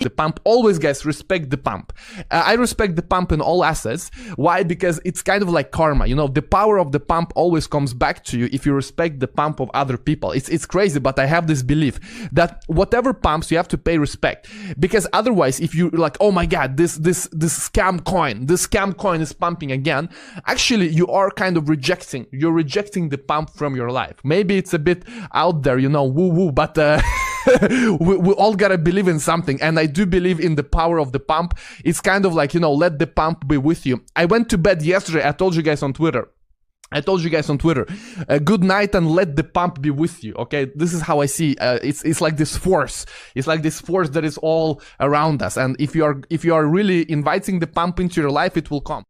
the pump. Always, guys, respect the pump. I respect the pump in all assets. Why? Because it's kind of like karma. You know, the power of the pump always comes back to you if you respect the pump of other people. It's crazy, but I have this belief that whatever pumps, you have to pay respect. Because otherwise, if you're like, oh my god, this scam coin is pumping again, actually you are kind of rejecting the pump from your life. Maybe it's a bit out there, you know, woo-woo, but we all gotta believe in something, and I do believe in the power of the pump. It's kind of like, you know, let the pump be with you. I went to bed yesterday. I told you guys on Twitter, good night and let the pump be with you. Okay, this is how I see. It's like this force. It's like this force that is all around us. And if you are really inviting the pump into your life, it will come.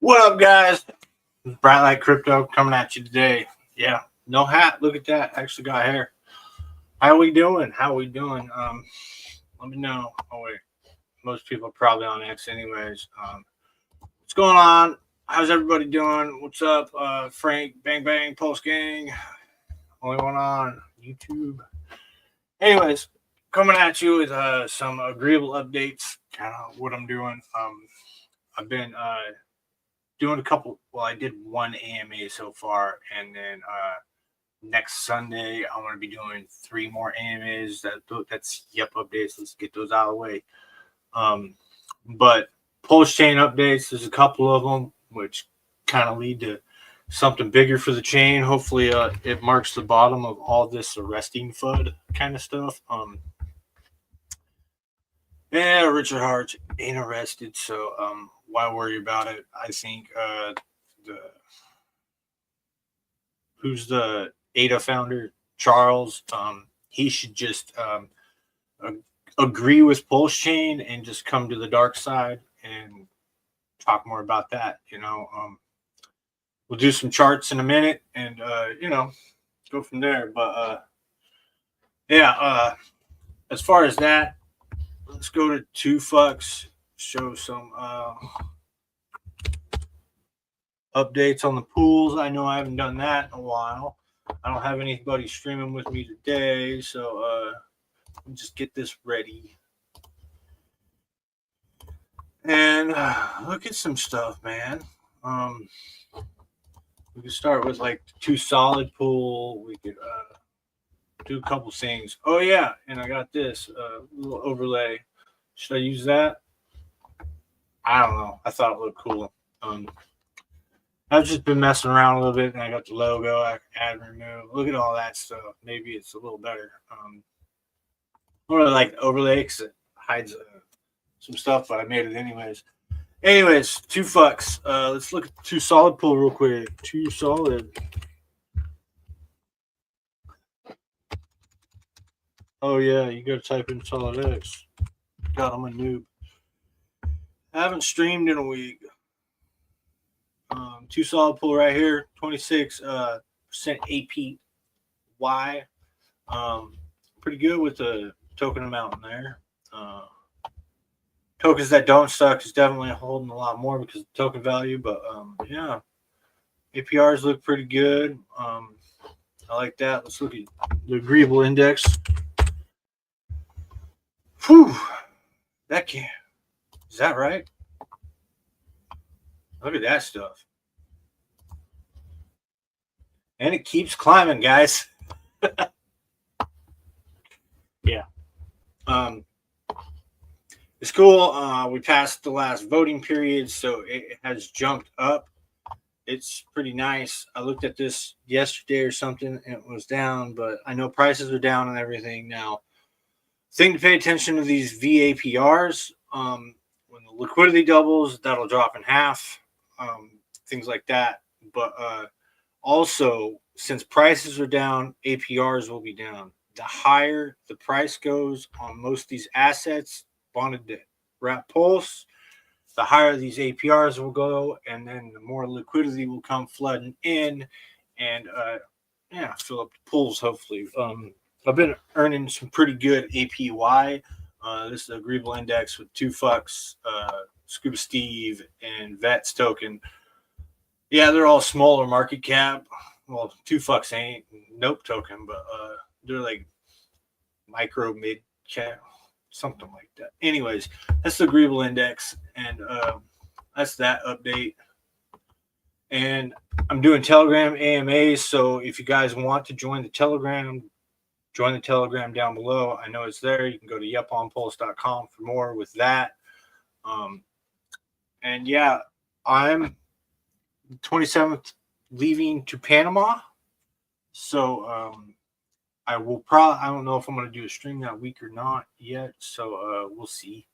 What up, guys? Bright Light Crypto coming at you today. Yeah, no hat. Look at that. Actually got hair. How we doing? Let me know. Oh wait, most people are probably on X anyways. What's going on? How's everybody doing? What's up? Frank, Bang Bang, Pulse Gang. Only one on YouTube. Anyways, coming at you with some agreeable updates. Kind of what I'm doing. I've been doing a couple. Well, I did one AMA so far, and then next Sunday I'm going to be doing 3 more AMAs. That's updates. Let's get those out of the way. But Pulsechain updates, there's a couple of them which kind of lead to something bigger for the chain. Hopefully it marks the bottom of all this arresting FUD kind of stuff. Yeah, Richard Hart ain't arrested, so why worry about it? I think who's the ADA founder, Charles, he should just agree with Pulsechain and just come to the dark side and talk more about that. You know, we'll do some charts in a minute and you know, go from there. But yeah, as far as that, let's go to 2Fucks, show some updates on the pools. I know I haven't done that in a while. I don't have anybody streaming with me today, so let me just get this ready. And look at some stuff, man. We could start with like 2 solid pool. We could do a couple things. Oh yeah, and I got this little overlay. Should I use that? I don't know. I thought it looked cool. I've just been messing around a little bit, and I got the logo. I can add and remove. Look at all that stuff. Maybe it's a little better. I don't really like the overlay because it hides some stuff, but I made it anyways. Anyways, 2Fucks. Let's look at 2 solid pool real quick. 2 solid. Oh yeah, you gotta type in solid X. God, I'm a noob. I haven't streamed in a week. 2 solid pool right here, 26% APY. Pretty good with the token amount in there. Tokens that don't suck is definitely holding a lot more because of the token value. But yeah, APRs look pretty good. I like that. Let's look at the Agreeable Index. Whew, that can't. Is that right? Look at that stuff. And it keeps climbing, guys. Yeah. It's cool. We passed the last voting period, so it has jumped up. It's pretty nice. I looked at this yesterday or something, and it was down, but I know prices are down and everything now. Thing to pay attention to these VAPRs. When the liquidity doubles, that'll drop in half. Things like that. But also, since prices are down, APRs will be down. The higher the price goes on most of these assets, bonded to wrap Pulse, the higher these APRs will go, and then the more liquidity will come flooding in, and yeah, fill up the pools. Hopefully, I've been earning some pretty good APY. This is the Agreeable Index with 2Fucks, Scuba Steve, and Vets token. Yeah, they're all smaller market cap. Well, 2Fucks ain't Nope token, but they're like micro mid cap. something like that. Anyways, that's the Agreeable Index, and that's that update. And I'm doing Telegram AMAs, so if you guys want to join the Telegram down below. I know it's there. You can go to yuponpulse.com for more with that. And yeah, I'm 27th leaving to Panama. So I don't know if I'm going to do a stream that week or not yet. So we'll see.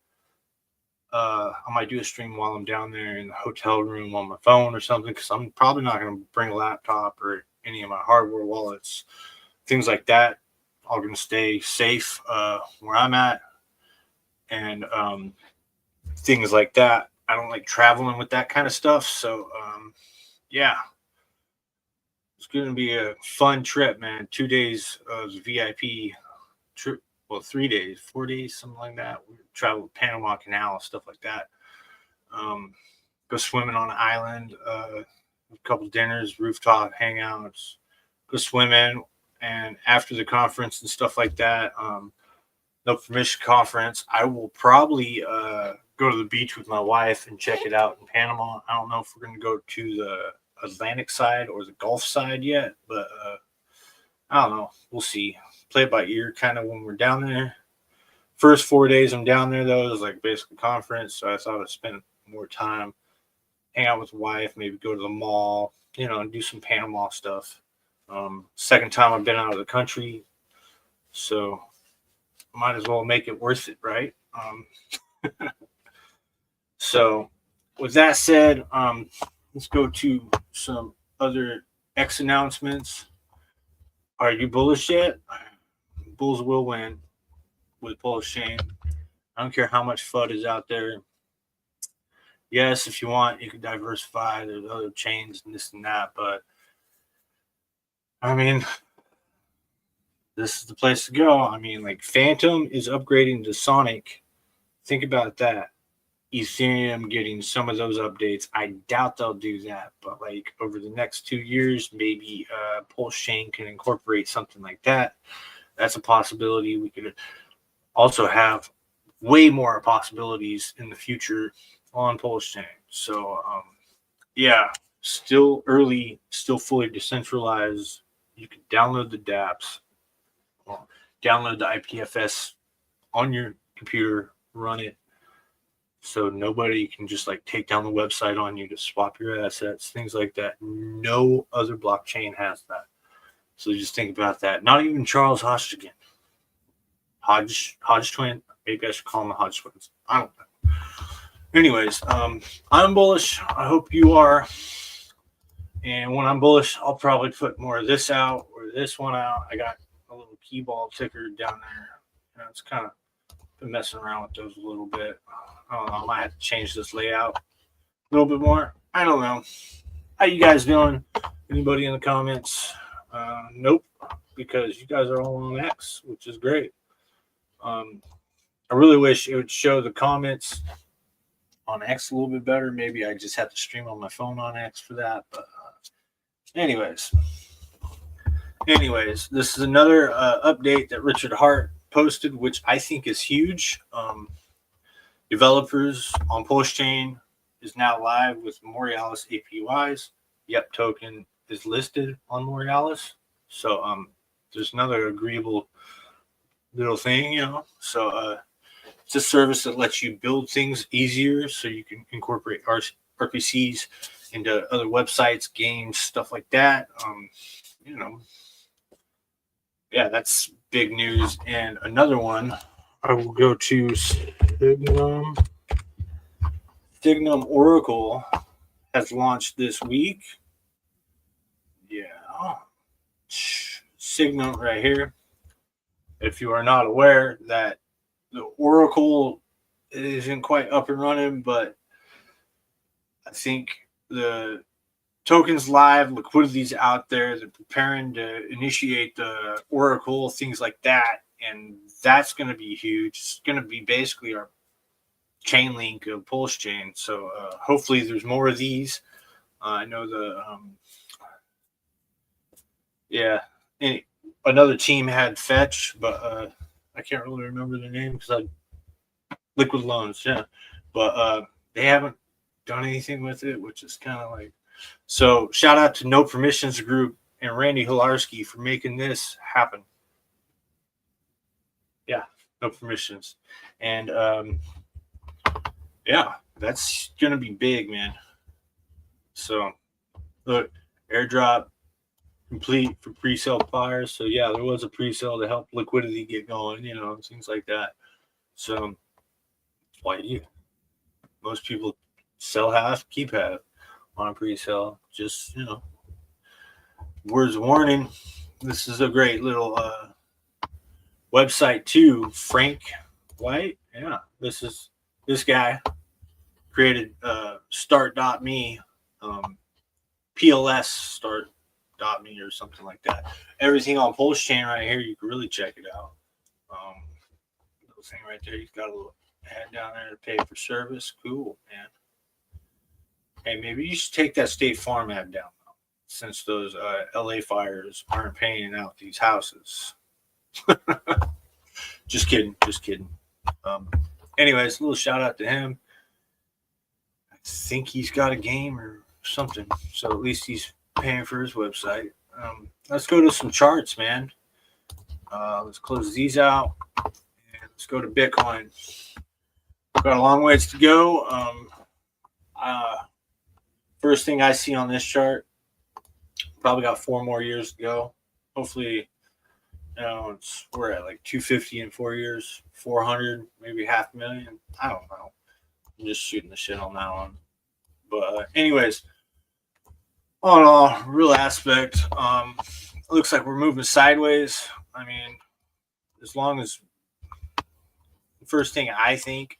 I might do a stream while I'm down there in the hotel room on my phone or something, because I'm probably not going to bring a laptop or any of my hardware wallets, things like that. All going to stay safe where I'm at, and things like that. I don't like traveling with that kind of stuff. So yeah, it's going to be a fun trip, man. 2 days of VIP trip. Well, 3 days, 4 days, something like that. We travel to Panama Canal, stuff like that. Go swimming on an island, a couple dinners, rooftop hangouts, go swimming. And after the conference and stuff like that, no permission conference, I will probably go to the beach with my wife and check it out in Panama. I don't know if we're going to go to the Atlantic side or the Gulf side yet, but I don't know. We'll see. Play it by ear kind of when we're down there. First 4 days I'm down there, though, is like basically conference. So I thought I'd spend more time, hang out with the wife, maybe go to the mall, and do some Panama stuff. Second time I've been out of the country, so might as well make it worth it, right? So with that said, let's go to some other X announcements. Are you bullish yet? Bulls will win with Pulsechain. I don't care how much FUD is out there. Yes, if you want, you can diversify. There's other chains and this and that, but I mean, this is the place to go. I mean, like Phantom is upgrading to Sonic. Think about that. Ethereum getting some of those updates. I doubt they'll do that, but like over the next 2 years, maybe Pulsechain can incorporate something like that. That's a possibility. We could also have way more possibilities in the future on Pulsechain. So, yeah, still early, still fully decentralized. You can download the dApps, download the IPFS on your computer, run it. So nobody can just like take down the website on you to swap your assets, things like that. No other blockchain has that. So just think about that. Not even Charles Hodgkin. Hodge twin. Maybe I should call them the Hodge twins. I don't know. Anyways, I'm bullish. I hope you are. And when I'm bullish, I'll probably put more of this out or this one out. I got a little key ball ticker down there. It's kind of been messing around with those a little bit. I don't know. I might have to change this layout a little bit more. I don't know. How you guys doing? Anybody in the comments? Nope, because you guys are all on X, which is great. I really wish it would show the comments on X a little bit better. Maybe I just have to stream on my phone on X for that. But anyways, this is another update that Richard Hart posted, which I think is huge. Developers on Pulsechain is now live with Moralis APYs. Yep token is listed on Moralis. So there's another agreeable little thing, So it's a service that lets you build things easier, so you can incorporate RPCs into other websites, games, stuff like that. Yeah, that's big news. And another one, I will go to Signum. Signum Oracle has launched this week. Yeah. Signum right here. If you are not aware that the Oracle isn't quite up and running, but I think the token's live, liquidity's out there. They're preparing to initiate the Oracle, things like that. And that's going to be huge. It's going to be basically our chain link of Pulsechain. So hopefully there's more of these. I know another team had Fetch, but I can't really remember the name because I liquid loans, yeah. But they haven't done anything with it, which is kind of like. So shout out to No Permissions Group and Randy Hilarski for making this happen. Yeah, no permissions. And yeah, that's gonna be big, man. So look, airdrop complete for pre-sale buyers. So yeah, there was a pre-sale to help liquidity get going, things like that. So why most people sell half, keep half on a pre-sale. Just words of warning. This is a great little website too. Frank White. Yeah, this guy created start.me, PLS start.me or something like that. Everything on Pulsechain right here, you can really check it out. Little thing right there, he's got a little ad down there to pay for service. Cool, man. Hey, maybe you should take that State Farm ad down since those LA fires aren't paying out these houses. Just kidding. Anyways, a little shout out to him. I think he's got a game or something, so at least he's paying for his website. Let's go to some charts, man. Let's close these out and let's go to Bitcoin. Got a long ways to go. First thing I see on this chart, probably got 4 more years to go. Hopefully, we're at like 250 in 4 years, 400, maybe 500,000. I don't know. I'm just shooting the shit on that one. But anyways, all in all, real aspect, it looks like we're moving sideways. I mean, as long as the first thing I think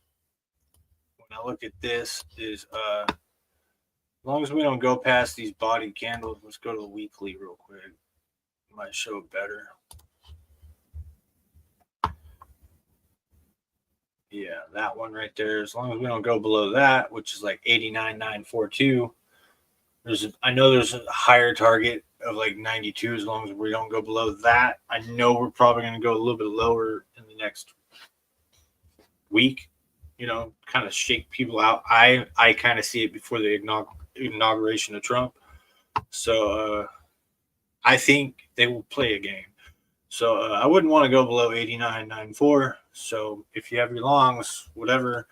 when I look at this is as long as we don't go past these body candles, let's go to the weekly real quick. Might show it better. Yeah, that one right there. As long as we don't go below that, which is like 89,942. I know there's a higher target of like 92. As long as we don't go below that, I know we're probably going to go a little bit lower in the next week. Kind of shake people out. I kind of see it before the inauguration of Trump. So I think they will play a game. So I wouldn't want to go below 89.94. So if you have your longs, whatever,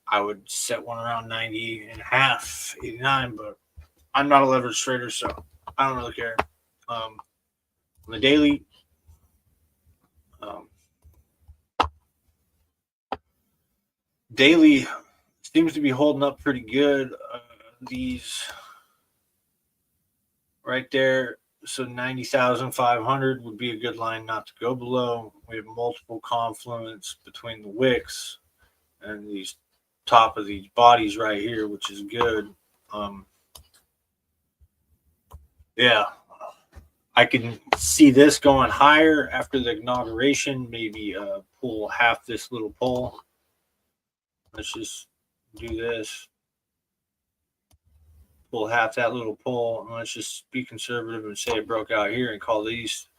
I would set one around 90 and a half, 89. But I'm not a leverage trader, so I don't really care. On the daily, daily seems to be holding up pretty good. These right there. So 90,500 would be a good line not to go below. We have multiple confluence between the wicks and these top of these bodies right here, which is good. Yeah, I can see this going higher after the inauguration. Maybe pull half this little pole. Let's just do this. Pull half that little pole, and let's just be conservative and say it broke out here and call these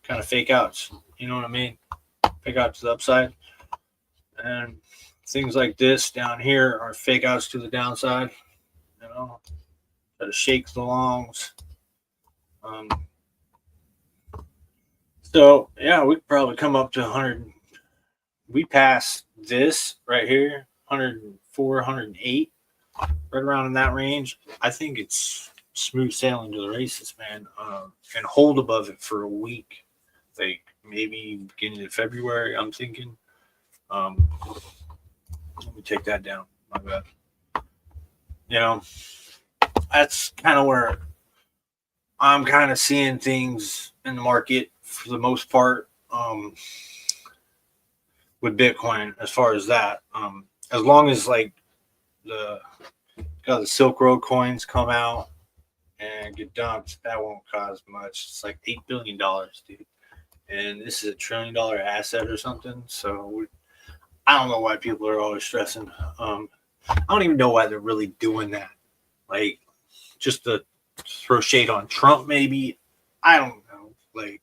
kind of fake outs. You know what I mean? Fake out to the upside. And things like this down here are fake outs to the downside. Try to shake the longs. So yeah, we could probably come up to 100. We passed this right here, 104, 108. Right around in that range. I think it's smooth sailing to the races, man. And hold above it for a week, like maybe beginning of February. I'm thinking. Let me take that down. My bad. That's kind of where I'm kind of seeing things in the market for the most part. With Bitcoin, as far as that, as long as like the Silk Road coins come out and get dumped, that won't cause much. It's like $8 billion, dude. And this is $1 trillion asset or something. So I don't know why people are always stressing. I don't even know why they're really doing that. Like, just to throw shade on Trump, maybe. I don't know. Like,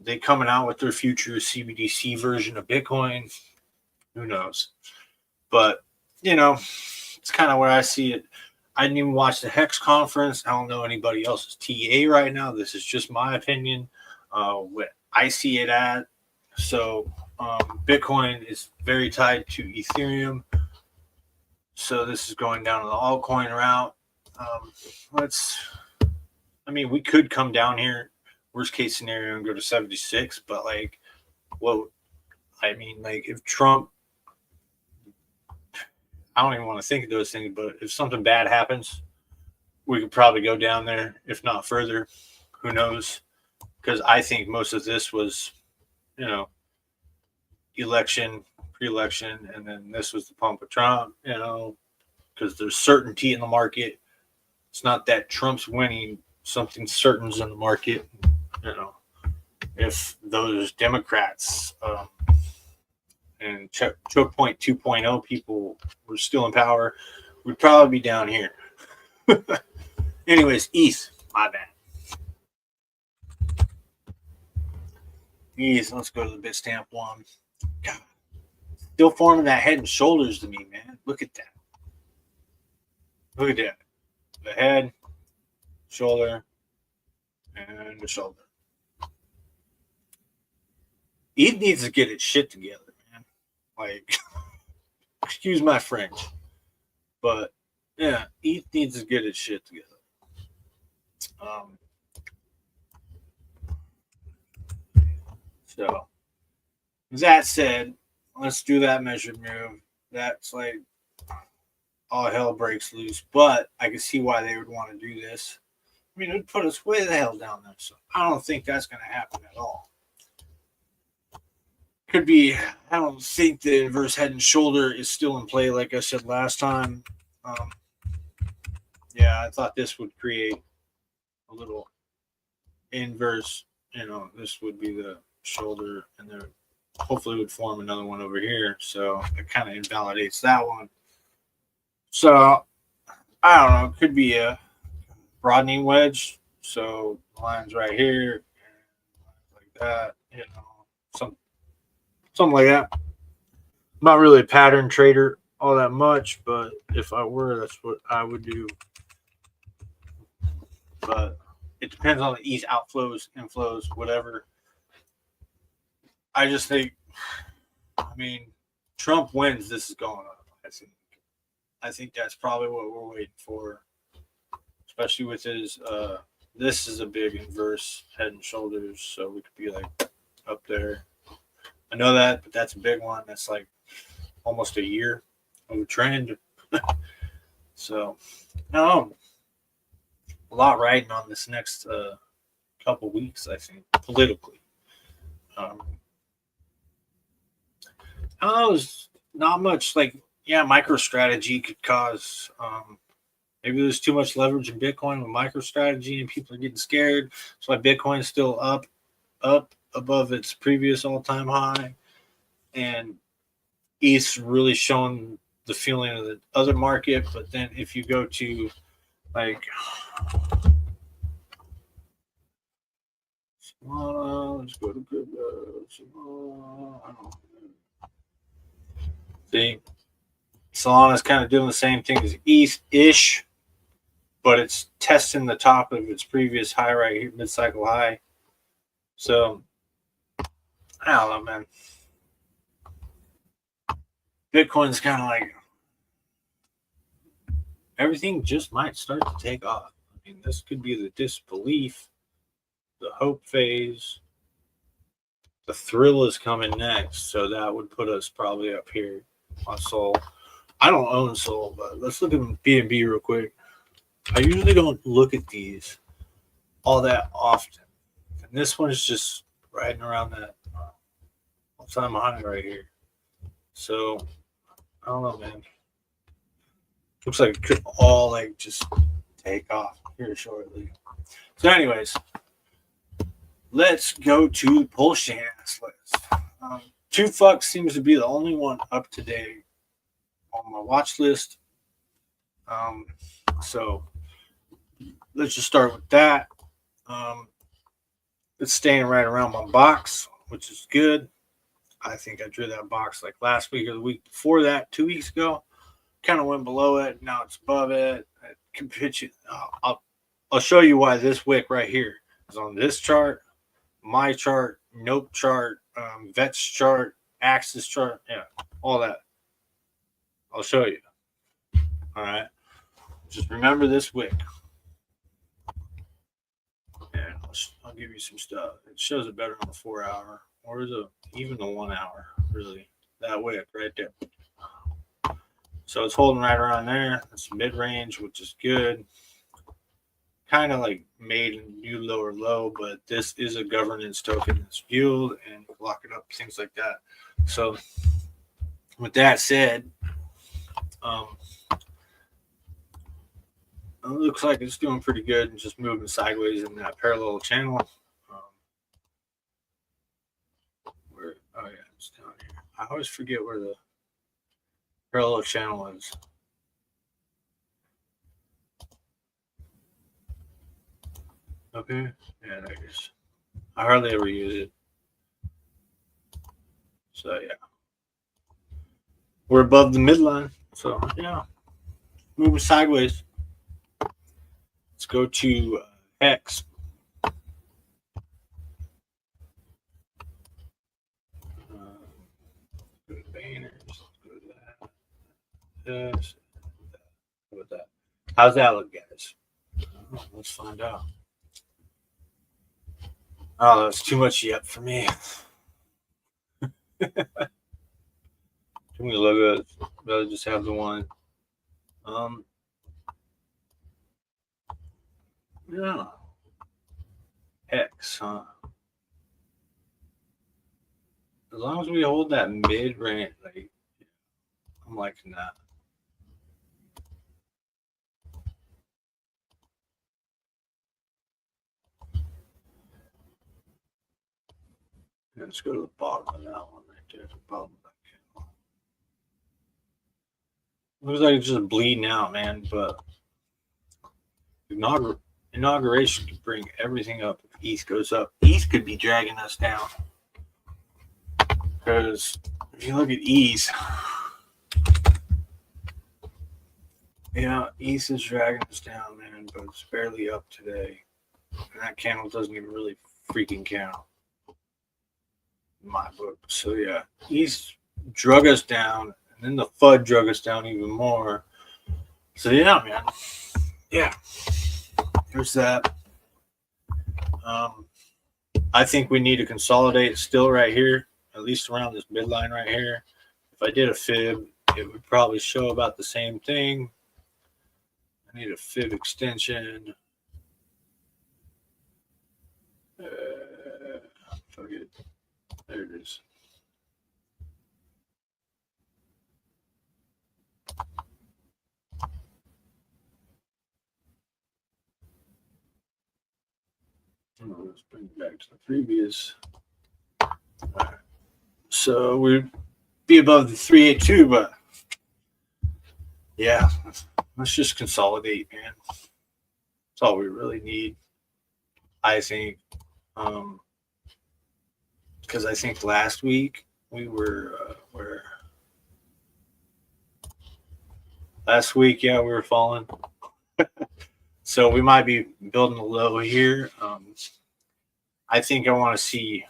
they coming out with their future CBDC version of Bitcoin. Who knows? But it's kind of where I see it. I didn't even watch the Hex conference. I don't know anybody else's TA right now. This is just my opinion, what I see it at. So Bitcoin is very tied to Ethereum. So this is going down to the altcoin route. We could come down here, worst case scenario, and go to 76. But if Trump, I don't even want to think of those things, but if something bad happens, we could probably go down there, if not further. Who knows? Because I think most of this was, election, pre-election, and then this was the pump of Trump, because there's certainty in the market. It's not that Trump's winning, something certain's in the market. If those Democrats and choke point 2.0 people were still in power, we'd probably be down here. Anyways, ETH, my bad. ETH, let's go to the Bitstamp one. God, still forming that head and shoulders to me, man. Look at that. Look at that. The head, shoulder, and the shoulder. ETH needs to get its shit together, man. Excuse my French. But, yeah, ETH needs to get its shit together. So, that said, let's do that measured move. That's all hell breaks loose. But I can see why they would want to do this. It would put us way the hell down there. So I don't think that's going to happen at all. Could be, I don't think the inverse head and shoulder is still in play, like I said last time. I thought this would create a little inverse. This would be the shoulder, and then hopefully would form another one over here. So it kind of invalidates that one. So I don't know. It could be a broadening wedge. So lines right here, like that. Something like that. I'm not really a pattern trader all that much, but if I were, that's what I would do. But it depends on the ETH outflows, inflows, whatever. I just think, Trump wins, this is going up. I think that's probably what we're waiting for, especially with his. This is a big inverse head and shoulders, so we could be up there. I know that, but that's a big one. That's almost a year of a trend. So, a lot riding on this next couple weeks, I think, politically. There's not much MicroStrategy could cause. Maybe there's too much leverage in Bitcoin with MicroStrategy and people are getting scared. That's why Bitcoin's still up above its previous all-time high. And ETH's really showing the feeling of the other market. But then if you go to let's go to good. See, Solana's kind of doing the same thing as ETH-ish, but it's testing the top of its previous high right here, mid-cycle high. So, I don't know, man. Bitcoin's kind of everything just might start to take off. This could be the disbelief, the hope phase. The thrill is coming next, so that would put us probably up here on Sol. I don't own Sol, but let's look at BNB real quick. I usually don't look at these all that often. And this one is just riding around that all-time high right here. So, I don't know, man. Looks like it could all just take off here shortly. So anyways, let's go to the Pulsechain list. 2FUCK seems to be the only one up to date on my watch list. So let's just start with that. It's staying right around my box, which is good. I think I drew that box like last week or the week before that, 2 weeks ago. Kind of went below it. Now it's above it. I can pitch it. I'll show you why this wick right here is on this chart, my chart, Nope chart, Vet's chart, Axis chart, yeah, all that. I'll show you. All right. Just remember this wick. And I'll give you some stuff. It shows it better on the 4 hour or even the 1 hour, really. That wick right there. So it's holding right around there. It's mid-range, which is good. Kind of like made a new lower low, but this is a governance token. It's fueled and lock it up, things like that. So with that said, it looks like it's doing pretty good and just moving sideways in that parallel channel. Oh yeah, it's down here. I always forget where the parallel channel is. Okay, yeah, there it is. I hardly ever use it. So yeah, we're above the midline. So yeah, moving sideways. Let's go to X. Go to banners. Go to that. This. How about that? How's that look, guys? Let's find out. Oh, that's too much yet for me. Too many logos. Rather just have the one. Yeah. X, huh? As long as we hold that mid range, like, I'm liking that. Yeah, let's go to the bottom of that one right there. The bottom of that candle. Looks like it's just bleeding out, man. But inauguration could bring everything up. If East goes up, East could be dragging us down. Because if you look at East, yeah, East is dragging us down, man. But it's barely up today. And that candle doesn't even really freaking count in my book. So yeah, East drug us down, and then the FUD drug us down even more. So yeah, man. Yeah. There's that. I think we need to consolidate still right here, at least around this midline right here. If I did a fib, it would probably show about the same thing. I need a fib extension. Fuck it. There it is. Let's bring it back to the previous. Right. So we'd be above the 382, but yeah, let's just consolidate, man. That's all we really need, I think. Because I think last week we were where? Last week, yeah, we were falling. So we might be building a low here. I think I want to see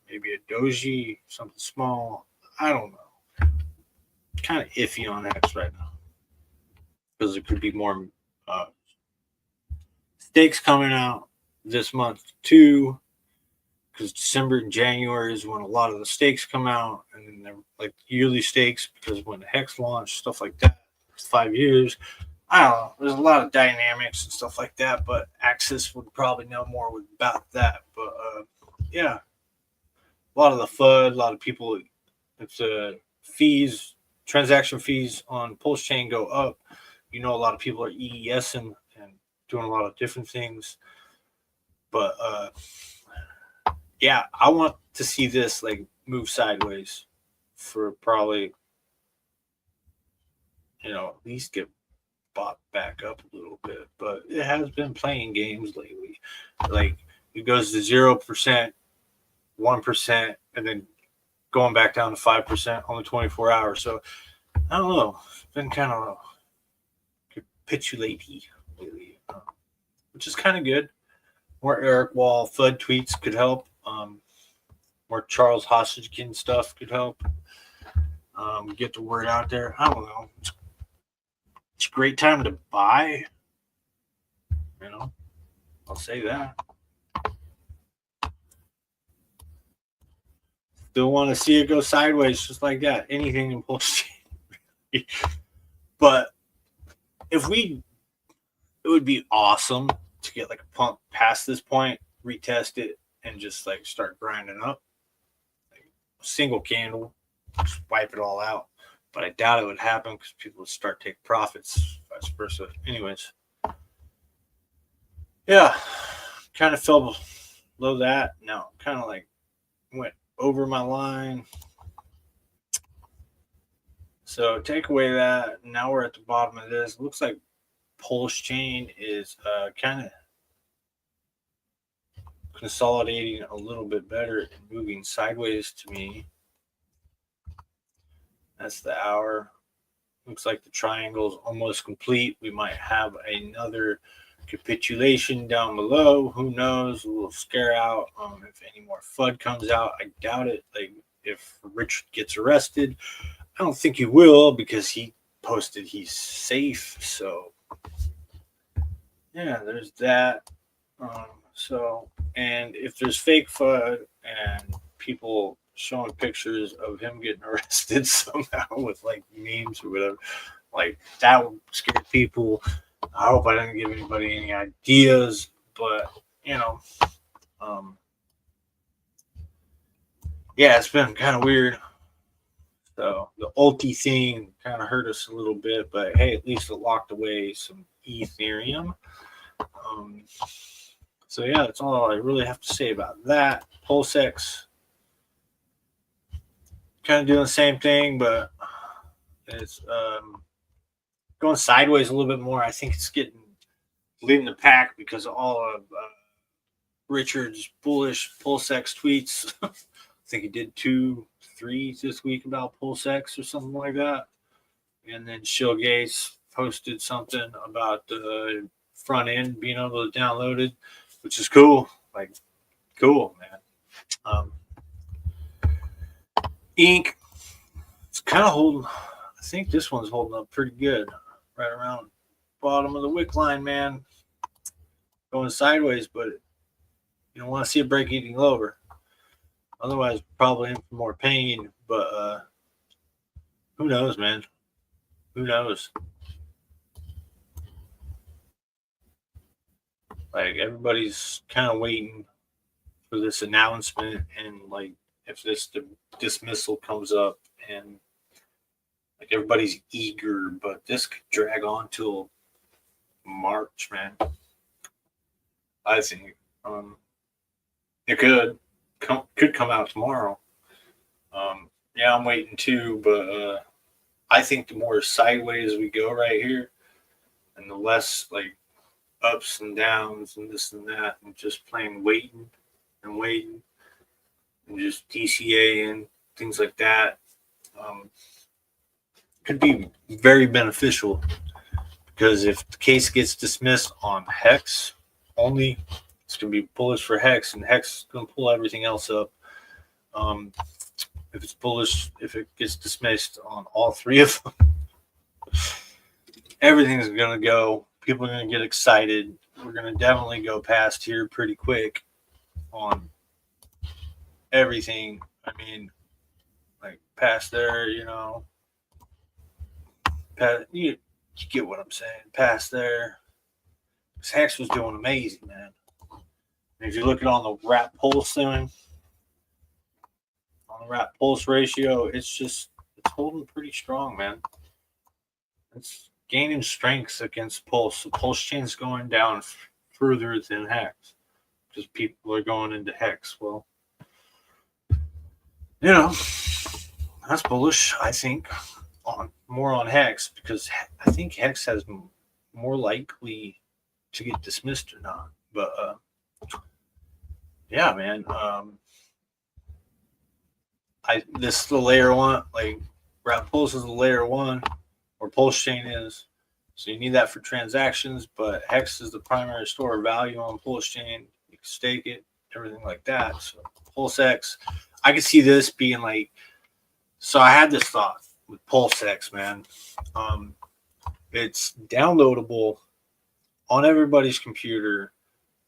maybe a doji, something small. I don't know. Kind of iffy on X right now because there could be more stakes coming out this month too. Because December and January is when a lot of the stakes come out, and then they're like yearly stakes because when the Hex launched, stuff like that. 5 years. I don't know. There's a lot of dynamics and stuff like that, but Axis would probably know more about that. But yeah, a lot of the FUD, a lot of people, if the fees, transaction fees on Pulsechain go up, you know, a lot of people are EESing and doing a lot of different things. But yeah, I want to see this like move sideways for probably, you know, at least get bought back up a little bit. But it has been playing games lately. Like it goes to 0%, 1%, and then going back down to 5% on the 24 hours. So I don't know. It's been kind of capitulating lately, which is kind of good. More Eric Wall FUD tweets could help. More Charles Hostagekin stuff could help. Get the word out there. I don't know. It's a great time to buy. You know, I'll say that. Still want to see it go sideways, just like that. Anything in Pulsechain. But it would be awesome to get like a pump past this point, retest it, and just like start grinding up. Like a single candle, just wipe it all out. But I doubt it would happen because people would start taking profits, vice versa. Anyways. Yeah, kind of fell below that. Now, kind of like went over my line. So take away that. Now we're at the bottom of this. Looks like Pulsechain is kind of consolidating a little bit better and moving sideways to me. That's the hour. Looks like the triangle is almost complete. We might have another capitulation down below. Who knows? A little scare out. If any more FUD comes out, I doubt it. Like if Richard gets arrested, I don't think he will because he posted he's safe. So yeah, there's that. And if there's fake FUD and people showing pictures of him getting arrested somehow with like memes or whatever, like that would scare people. I hope I didn't give anybody any ideas, but yeah, it's been kind of weird. So the ulti thing kind of hurt us a little bit, but hey, at least it locked away some Ethereum. So yeah, that's all I really have to say about that. PulseX kind of doing the same thing, but it's going sideways a little bit more. I think it's leading the pack because of all of Richard's bullish PulseX tweets. I think he did 2-3 this week about PulseX or something like that. And then Shill Gates posted something about the front end being able to download it, which is cool. Like, cool, man. Ink, it's kind of holding. I think this one's holding up pretty good, right around bottom of the wick line, man. Going sideways, but you don't want to see it break anything lower. Otherwise, probably in for more pain. But who knows, man? Who knows? Like everybody's kind of waiting for this announcement, and like if this dismissal comes up, and like everybody's eager, but this could drag on till March, man. I think it could come out tomorrow. Yeah, I'm waiting too, but I think the more sideways we go right here, and the less like ups and downs and this and that, and just plain waiting and just DCA and things like that, could be very beneficial. Because if the case gets dismissed on Hex only, it's going to be bullish for Hex, and Hex is going to pull everything else up. If it's bullish, if it gets dismissed on all three of them, everything's going to go. People are going to get excited. We're going to definitely go past here pretty quick on everything. I mean, like past there, you get what I'm saying. Past there. Because Hex was doing amazing, man. And if you look at on the wrap pulse thing, on the wrap pulse ratio, it's holding pretty strong, man. It's gaining strength against Pulse. The Pulsechain's going down further than Hex because people are going into Hex. Well, that's bullish, I think, more on Hex, because I think Hex has more likely to get dismissed or not. But yeah, man. This is the layer 1, like Route Pulse is the layer 1, or Pulsechain is. So you need that for transactions, but Hex is the primary store of value on Pulsechain. You can stake it, everything like that. So PulseX, I could see this being like. So I had this thought with PulseX, man. It's downloadable on everybody's computer.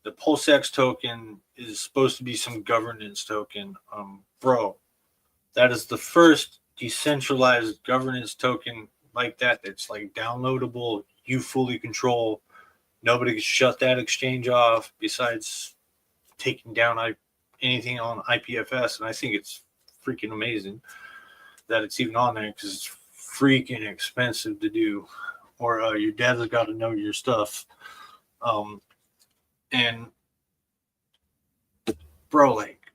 The PulseX token is supposed to be some governance token. Bro, that is the first decentralized governance token like that that's like downloadable. You fully control. Nobody can shut that exchange off besides taking down anything on IPFS. And I think it's freaking amazing that it's even on there because it's freaking expensive to do. Or your dad's got to know your stuff. And bro, like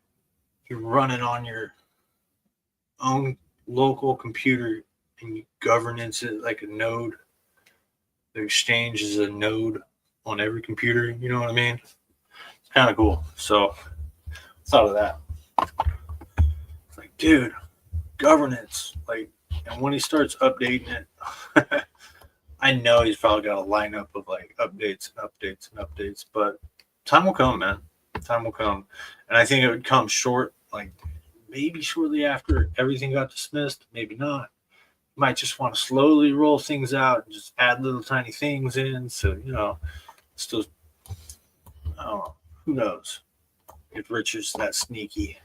you're running on your own local computer and you governance it like a node. The exchange is a node on every computer. You know what I mean? It's kind of cool. So thought of that. It's like, dude, governance. Like, and when he starts updating it, I know he's probably got a lineup of like updates and updates and updates, but time will come, man. Time will come. And I think it would come short, like maybe shortly after everything got dismissed, maybe not. You might just want to slowly roll things out and just add little tiny things in. So, you know, still, I don't know. Who knows if Richard's that sneaky.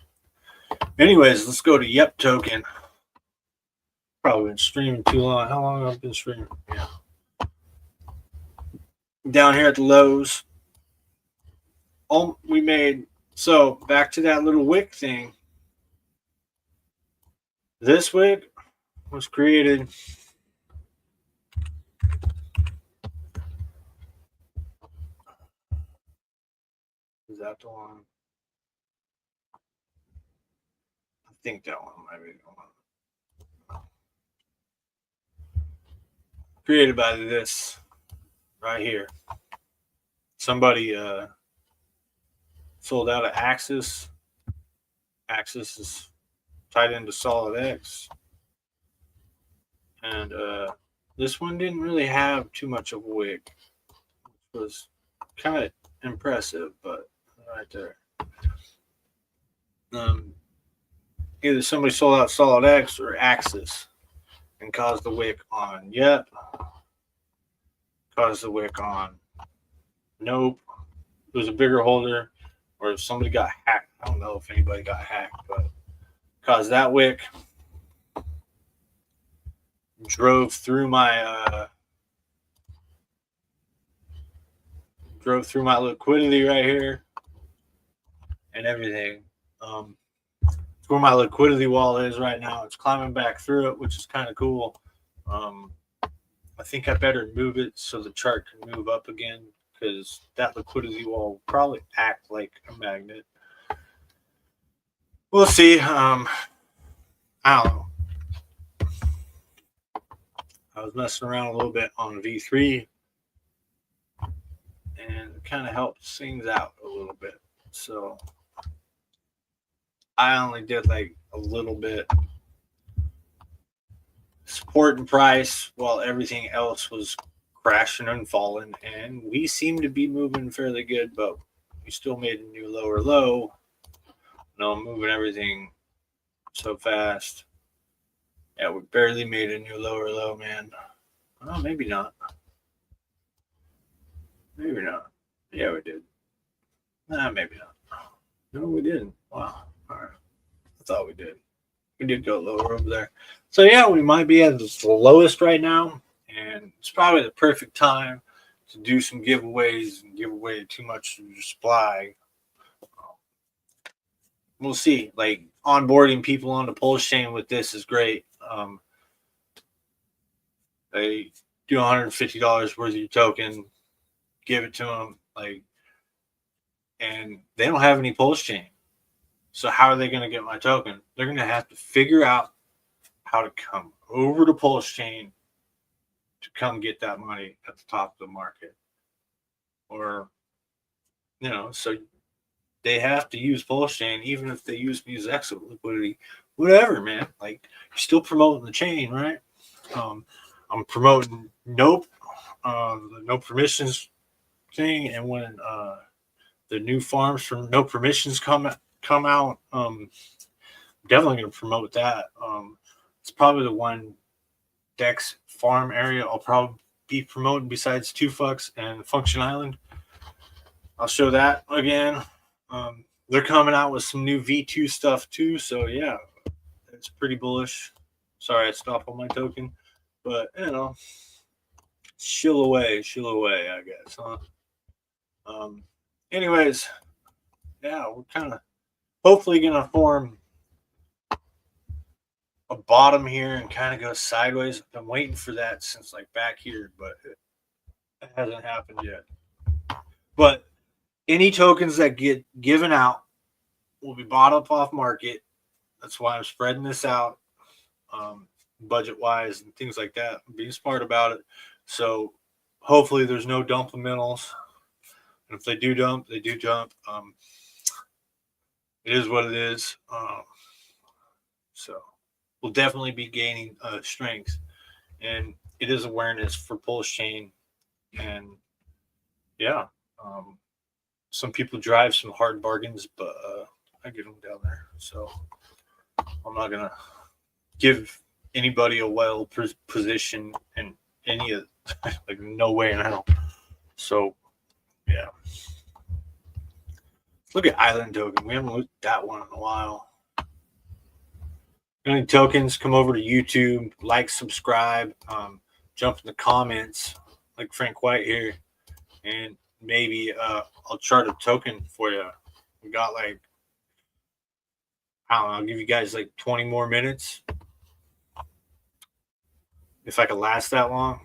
Anyways, let's go to Yep Token. Probably been streaming too long. How long have I been streaming? Yeah. Down here at the lows. We made, so back to that little wick thing. This wick was created is that the one? I think that one might be the one. Created by this right here. Somebody sold out of Axis. Axis is tied into SolidX. And this one didn't really have too much of a wick. It was kind of impressive, but right there. Either somebody sold out SolidX or Axis and caused the wick on Yep. Caused the wick on Nope. It was a bigger holder, or if somebody got hacked. I don't know if anybody got hacked, but caused that wick. Drove through my liquidity right here and everything. It's where my liquidity wall is right now. It's climbing back through it, which is kind of cool. I think I better move it so the chart can move up again, because that liquidity wall will probably act like a magnet. We'll see. I don't know. I was messing around a little bit on V3, and it kind of helps things out a little bit. So I only did like a little bit support and price while everything else was crashing and falling, and we seem to be moving fairly good, but we still made a new lower low. No, I'm moving everything so fast. Yeah, we barely made a new lower low, man. Oh, maybe not. Maybe not. Yeah, we did. Nah, maybe not. No, we didn't. Wow. All right. I thought we did. We did go lower over there. So, yeah, we might be at the lowest right now, and it's probably the perfect time to do some giveaways and give away too much of your supply. We'll see. Like, onboarding people on the Pulsechain with this is great. They do $150 worth of your token, give it to them, like, and they don't have any Pulsechain. So how are they going to get my token? They're going to have to figure out how to come over to Pulsechain to come get that money at the top of the market. Or, you know, so they have to use Pulsechain, even if they use Exo liquidity, whatever, man. Like, you're still promoting the chain, right? I'm promoting Nope, the no permissions thing, and when the new farms from no permissions come out, definitely going to promote that. It's probably the one Dex farm area I'll probably be promoting besides 2Fucks and Function Island. I'll show that again. They're coming out with some new V2 stuff too, so yeah, it's pretty bullish. Sorry I stopped on my token, but you know, chill away, I guess, huh? Anyways, yeah, we're kind of hopefully gonna form a bottom here and kind of go sideways. I've been waiting for that since like back here, but it hasn't happened yet. But any tokens that get given out will be bought up off market. That's why I'm spreading this out, budget wise and things like that. I'm being smart about it. So hopefully there's no dumpamentals. And if they do dump, they do dump. It is what it is. So we'll definitely be gaining strength, and it is awareness for Pulsechain. And yeah, some people drive some hard bargains, but I get them down there. So I'm not gonna give anybody a well position in any of like no way in hell. So yeah, look at Island Token. We haven't looked at that one in a while. Any tokens, come over to YouTube, like, subscribe, jump in the comments like Frank White here, and maybe I'll chart a token for you. We got like, I don't know, I'll give you guys like 20 more minutes if I could last that long.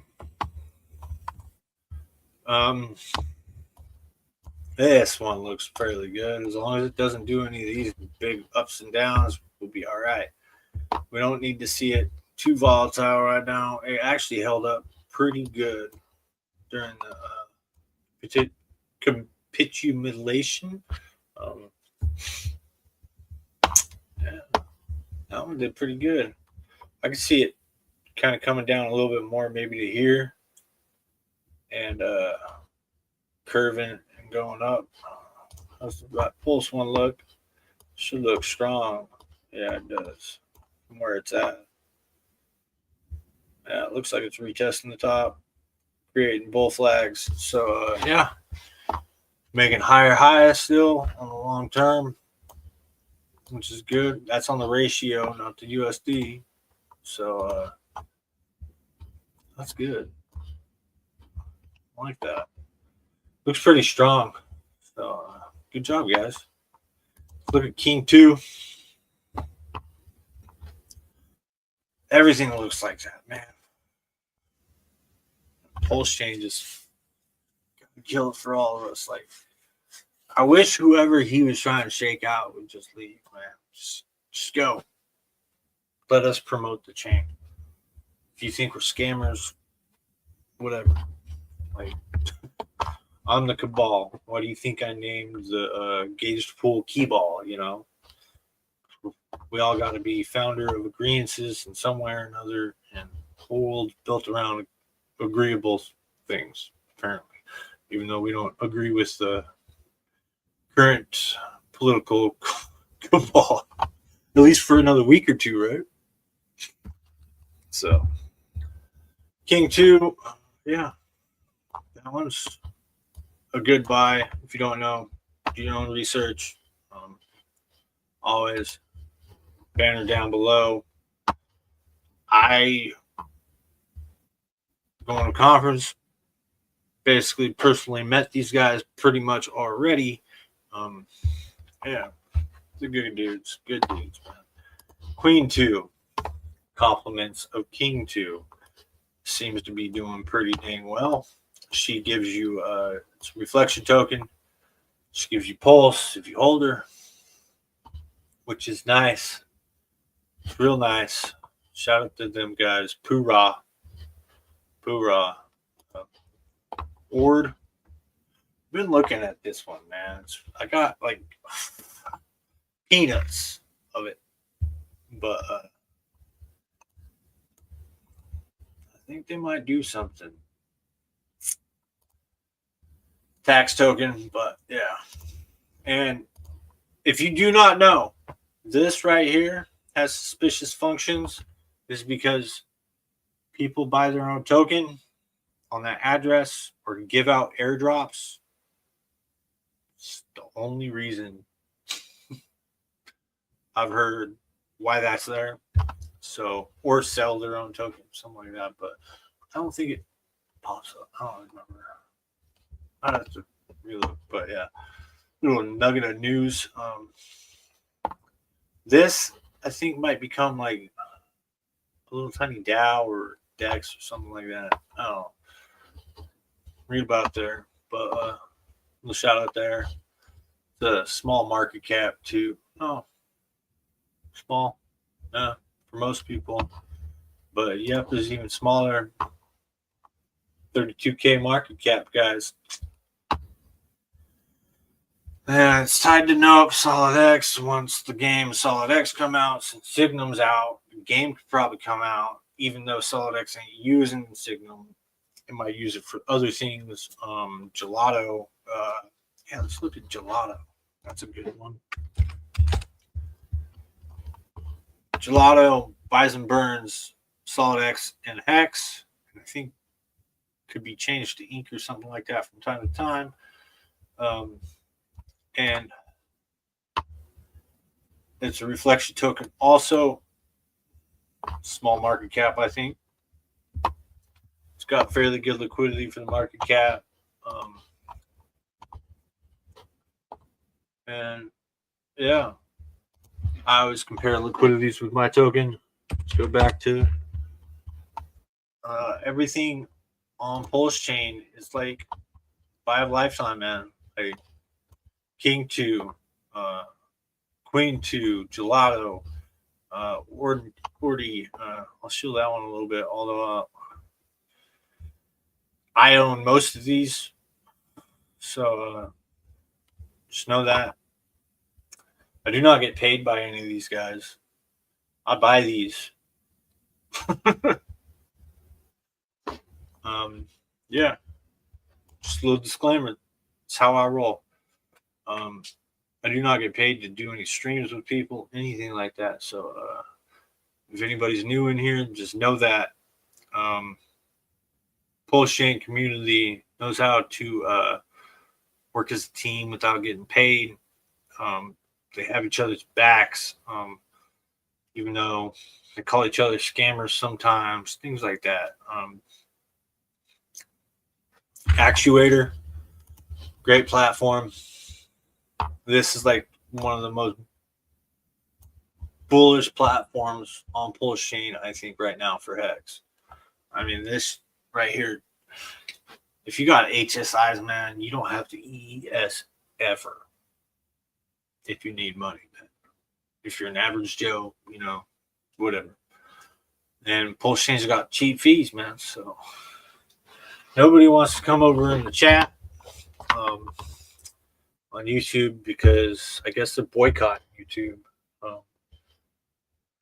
This one looks fairly good. As long as it doesn't do any of these big ups and downs, we'll be all right. We don't need to see it too volatile right now. It actually held up pretty good during the capitulation. Yeah, that one did pretty good. I can see it kind of coming down a little bit more, maybe to here, and curving and going up. How's that pulse one look? Should look strong. Yeah, it does. From where it's at. Yeah, it looks like it's retesting the top, creating bull flags. So yeah, making higher highs still on the long term, which is good. That's on the ratio, not the USD. So that's good. I like that. Looks pretty strong. So good job, guys. Look at King 2. Everything looks like that, man. Pulsechain just kill it for all of us. Like, I wish whoever he was trying to shake out would just leave, man. Just go. Let us promote the chain. If you think we're scammers, whatever. Like, I'm the cabal. Why do you think I named the gauged pool keyball? You know, we all got to be founder of agreeances in some way or another, and whole world built around agreeable things, apparently, even though we don't agree with the current political cabal, at least for another week or two, right? So, King 2, yeah, that one's a good buy. If you don't know, do your own research. Always banner down below. I going to conference, basically personally met these guys pretty much already. Yeah, they're good dudes, man. Queen 2, compliments of King 2, seems to be doing pretty dang well. She gives you it's a reflection token. She gives you pulse if you hold her, which is nice. It's real nice. Shout out to them guys. Poorah. Ord. been looking at this one, man. I got like peanuts of it, but I think they might do something. Tax token, but yeah. And if you do not know, this right here has suspicious functions. This is because people buy their own token on that address or give out airdrops. It's the only reason I've heard why that's there. So, or sell their own token, something like that. But I don't think it pops up. I don't remember. I'd have to relook, but yeah. Little nugget of news. This I think might become like a little tiny DAO or DEX or something like that. I don't know. Read about there, but little shout out there. The small market cap too. Oh, small, for most people. But yep, there's even smaller. 32K market cap, guys. And it's tied to know up SolidX. Once the game SolidX come out, since Signum's out, the game could probably come out. Even though SolidX ain't using Signum, it might use it for other things. Gelato. Yeah, let's look at Gelato. That's a good one. Gelato buys and burns SolidX and Hex. And I think could be changed to ink or something like that from time to time. And it's a reflection token. Also, small market cap, I think. It's got fairly good liquidity for the market cap. And yeah, I always compare liquidities with my token. Let's go back to everything on Pulsechain is like 5 lifetime, man. Like King 2, Queen 2, Gelato, Ordi. I'll show that one a little bit, although I own most of these. So just know that. I do not get paid by any of these guys. I buy these. Yeah. Just a little disclaimer. It's how I roll. I do not get paid to do any streams with people, anything like that. So if anybody's new in here, just know that Pulsechain community knows how to work as a team without getting paid. They have each other's backs, even though they call each other scammers sometimes, things like that. Actuator, great platform. This is like one of the most bullish platforms on Pulsechain, I think, right now for Hex. I mean, this right here, if you got HSIs, man, you don't have to ES ever if you need money, man. If you're an average Joe, you know, whatever. And Pulsechain's got cheap fees, man. So nobody wants to come over in the chat on YouTube because I guess they're boycotting YouTube.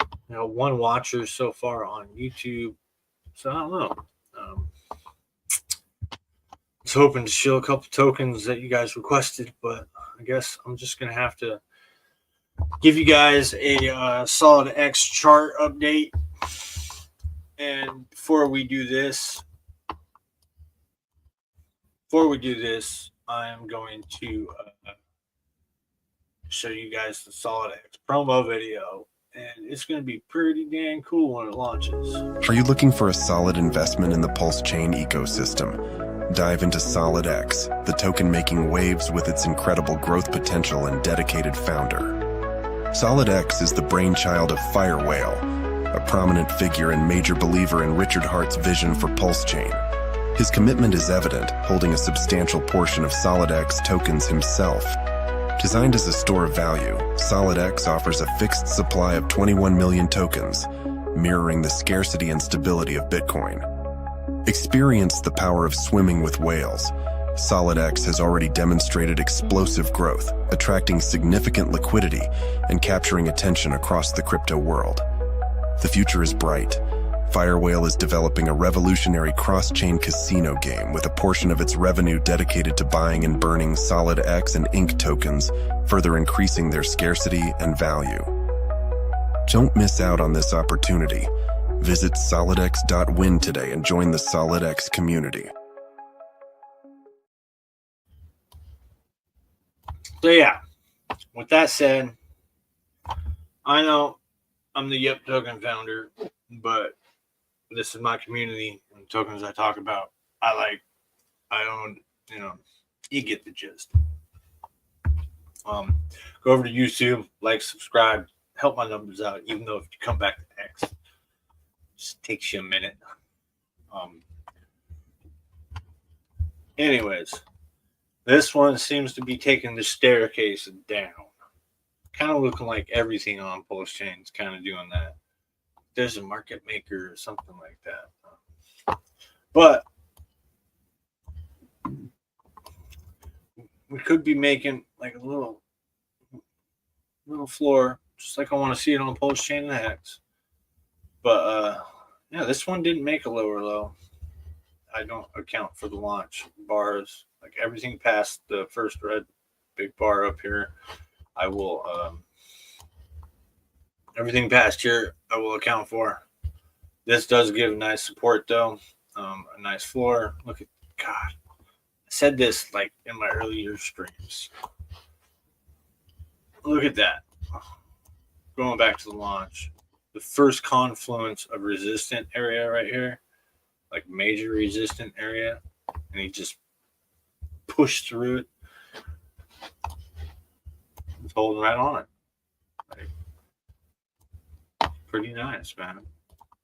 You know, 1 watcher so far on YouTube. So I don't know. I was hoping to show a couple tokens that you guys requested, but I guess I'm just going to have to give you guys a SolidX chart update. And before we do this, I am going to show you guys the SolidX promo video. And it's going to be pretty dang cool when it launches. Are you looking for a solid investment in the Pulsechain ecosystem? Dive into SolidX, the token making waves with its incredible growth potential and dedicated founder. SolidX is the brainchild of Firewhale, a prominent figure and major believer in Richard Hart's vision for Pulsechain. His commitment is evident, holding a substantial portion of SolidX tokens himself. Designed as a store of value, SolidX offers a fixed supply of 21 million tokens, mirroring the scarcity and stability of Bitcoin. Experience the power of swimming with whales. SolidX has already demonstrated explosive growth, attracting significant liquidity and capturing attention across the crypto world. The future is bright. Firewhale is developing a revolutionary cross-chain casino game with a portion of its revenue dedicated to buying and burning SolidX and Ink tokens, further increasing their scarcity and value. Don't miss out on this opportunity. Visit solidx.win today and join the SolidX community. So yeah, with that said, I know I'm the Yep token founder, but this is my community and the tokens I talk about. I own, you get the gist. Go over to YouTube, like, subscribe, help my numbers out, even though if you come back to X, just takes you a minute. Anyways, this one seems to be taking the staircase down. Kind of looking like everything on Pulsechain is kind of doing that. There's a market maker or something like that. But we could be making like a little floor, just like I want to see it on Pulsechain and X. But yeah, this one didn't make a lower low. I don't account for the launch bars. Like everything past the first red big bar up here, I will everything past here I will account for. This does give nice support though, a nice floor. Look at God. I said this like in my earlier streams. Look at that. Going back to the launch, the first confluence of resistant area right here, like major resistant area, and he just pushed through it. It's holding right on it. Like, pretty nice, man.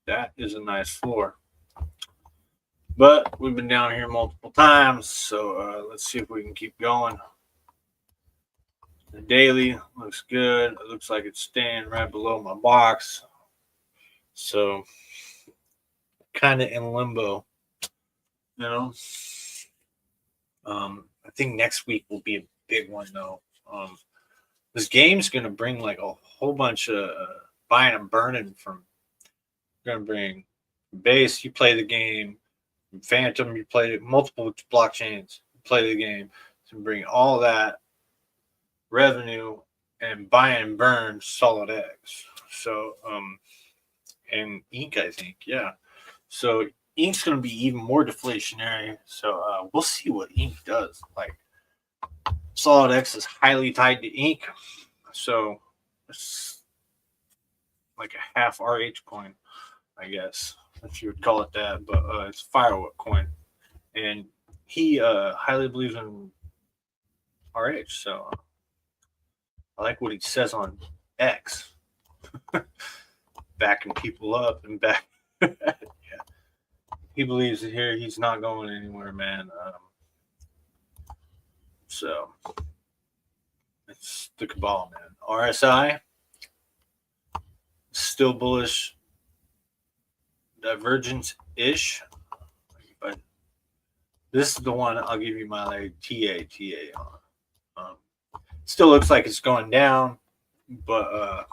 That is a nice floor. But we've been down here multiple times, so let's see if we can keep going. The daily looks good. It looks like it's staying right below my box. So kind of in limbo, I think next week will be a big one though. This game's gonna bring like a whole bunch of buying and burning from. Gonna bring base. You play the game. Phantom. You play multiple blockchains. You play the game. To bring all that revenue and buy and burn SolidX. So and Ink, I think, yeah. So Ink's going to be even more deflationary. So we'll see what Ink does. Like SolidX is highly tied to Ink, so it's like a half RH coin, I guess, if you would call it that. But it's a firewood coin, and he highly believes in RH. So I like what he says on X. Backing people up and back. Yeah. He believes that here he's not going anywhere, man. So it's the cabal, man. RSI still bullish, divergence-ish. But this is the one I'll give you my like TA on. Still looks like it's going down, but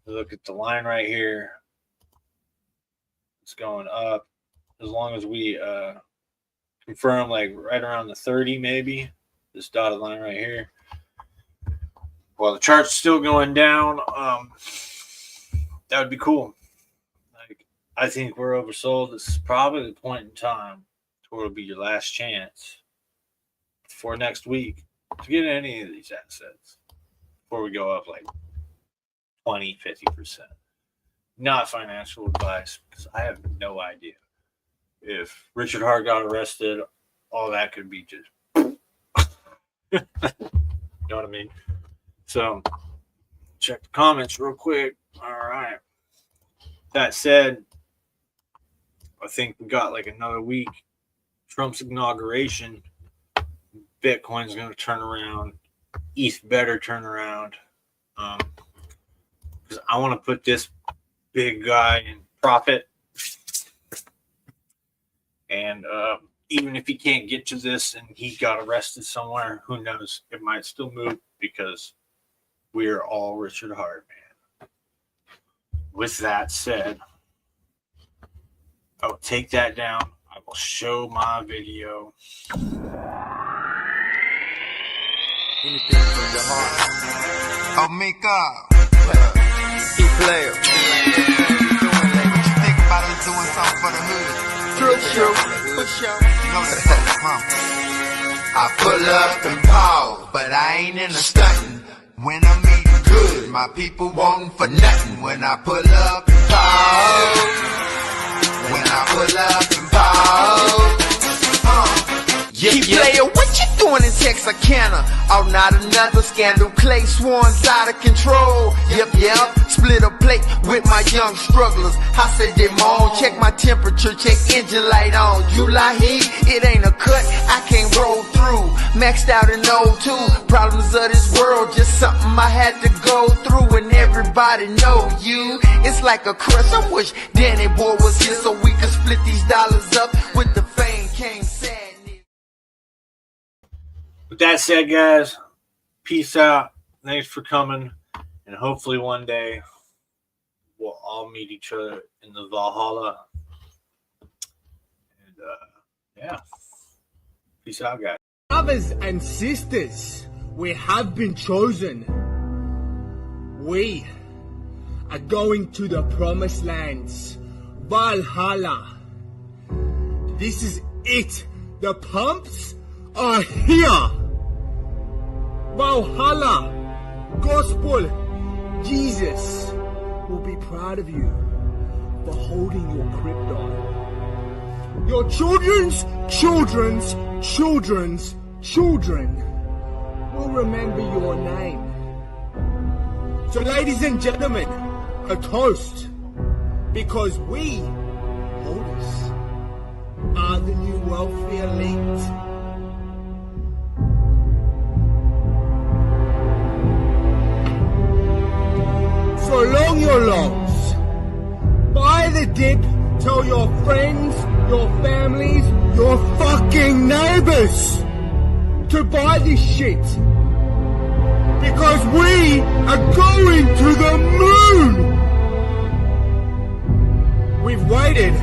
look at the line right here. It's going up. As long as we confirm like right around the 30 maybe, this dotted line right here. While the chart's still going down, that would be cool. Like, I think we're oversold. This is probably the point in time where it'll be your last chance for next week to get any of these assets before we go up like 20, 50%. Not financial advice, because I have no idea. If Richard Hart got arrested, all that could be just you know what I mean? So check the comments real quick. All right. That said, I think we got like another week. Trump's inauguration. Bitcoin's going to turn around. ETH better turn around. Because I want to put this big guy in profit. And even if he can't get to this and he got arrested somewhere, who knows? It might still move because we are all Richard Hart, man. With that said, I will take that down. I will show my video. Anything from your heart. Oh, Mika. He player. What you think about us doing something for the hood? True. For sure. You know the fuck, huh? I pull up and pow, but I ain't in a stunting. When I'm eating good, my people wantin' for nothing. When I pull up and pow, when I pull up and pow. He player, what you doing in Texarkana? Oh, not another scandal. Clay Swan's out of control. Yep. Split a plate with my young strugglers. I said them on. Check my temperature, check engine light on. July heat, it ain't a cut. I can't roll through. Maxed out in 02. Problems of this world, just something I had to go through. And everybody know you. It's like a crush. I wish Danny Boy was here so we could split these dollars up. With the fame came sadness. With that said, guys, peace out. Thanks for coming. And hopefully one day we'll all meet each other in the Valhalla. And, yeah. Peace out, guys. Brothers and sisters, we have been chosen. We are going to the promised lands, Valhalla. This is it. The pumps are here. Valhalla, gospel, Jesus will be proud of you for holding your krypton. Your children's children will remember your name. So ladies and gentlemen, a toast, because we, holders, are the new wealthy elite. So long your longs. Buy the dip, tell your friends, your families, your fucking neighbors to buy this shit. Because we are going to the moon. We've waited